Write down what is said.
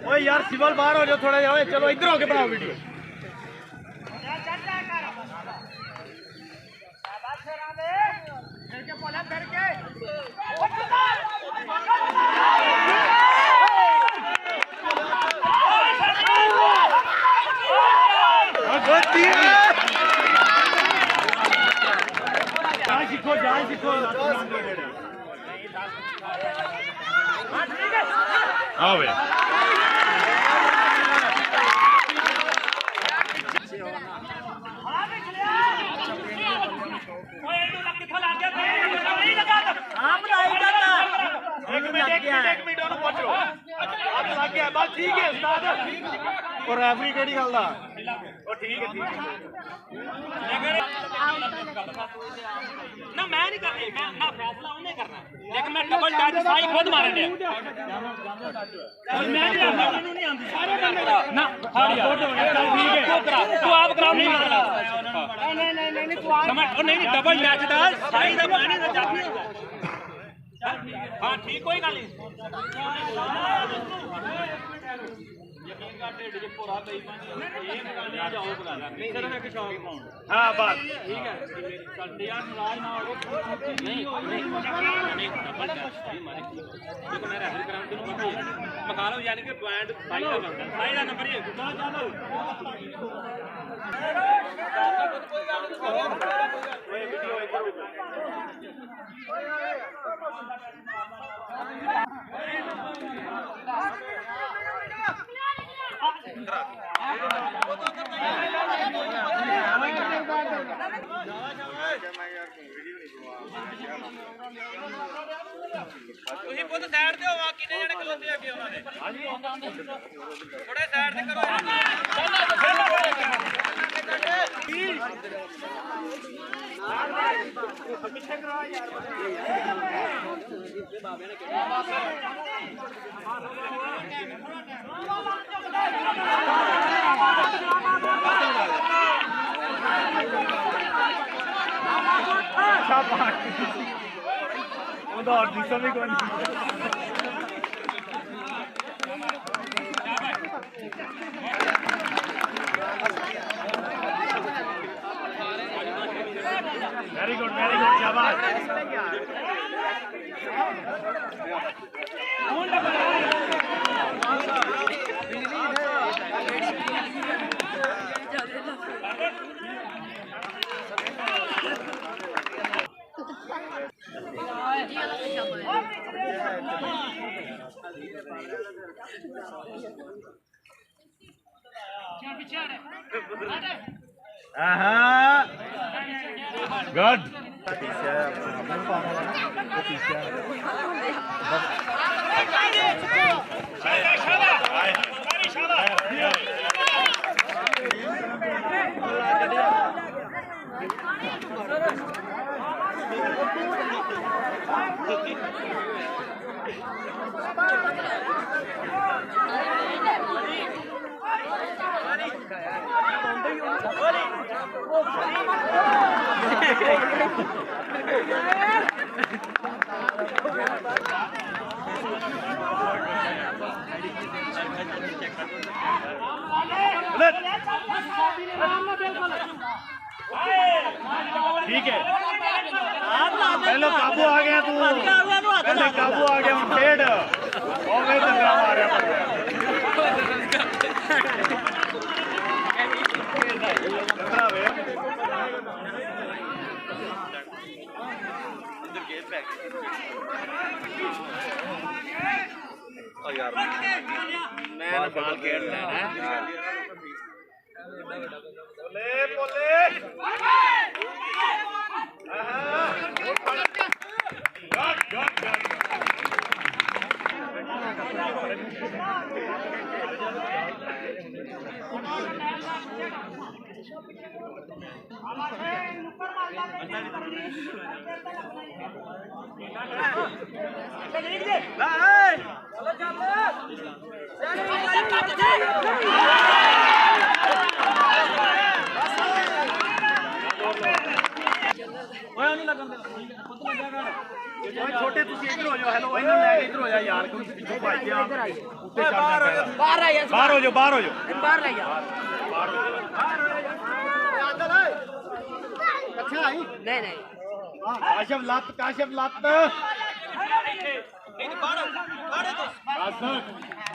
ओए यार सिवल बाहर हो जाओ थोड़ा जाओ चलो इधर होके बनाओ वीडियो जान सीखो हाँ भैया और रेफरी केड़ी गल दा ठीक है ना मैं नहीं करनी मैं ना फैसला उन्हें करना लेकिन मैं डबल टच साई खुद मारन दे मैं नहीं आंदी सारे बंदे ना हाड़ी चल ठीक है तू आप कराओ नहीं नहीं तू समझ नहीं डबल टच दा साई दा पानी दा जाफी हां ठीक कोई गल नहीं यकीन कर ढेड च पूरा बेईमानी ये निकालनी जाओ बना नहीं सिर्फ एक शौक पाउन हां बस ठीक है मेरी करते यार नाराज ना हो नहीं डबल टच सही मारे देखो मैं रेफरी कराऊं तेनु पता है मखा लो यानी कि पॉइंट साई का बनता साई दा नंबर ही चलो ओए वीडियो इधर ਤੁਸੀਂ ਪੁੱਤ ਸਾਈਡ ਤੇ ਹੋਵਾ ਕਿੰਨੇ ਜਣੇ ਖਲੋਤੇ ਅੱਗੇ ਉਹਨਾਂ ਦੇ ਥੋੜੇ ਸਾਈਡ ਤੇ ਕਰੋ ਪਿੱਛੇ ਕਰੋ ਯਾਰ ਬਾਬੇ ਨੇ ਕਿਹਾ उधर दिशा में कौन वेरी गुड शाबाश गुड ठीक है पहले काबू आ गया तू पहले काबू आ गया खेड और मैं दंगा मारा यार मैं बाल खेलना है बोले बोले छोटे तुसी इधर हो जाओ हेलो इन्हों ले इधर हो जा यार कोई पीछे भाई जा ऊपर चढ़ बाहर आ यार बाहर हो जाओ बाहर ले यार अच्छा आई नहीं काशिफ लत इन बाहर तो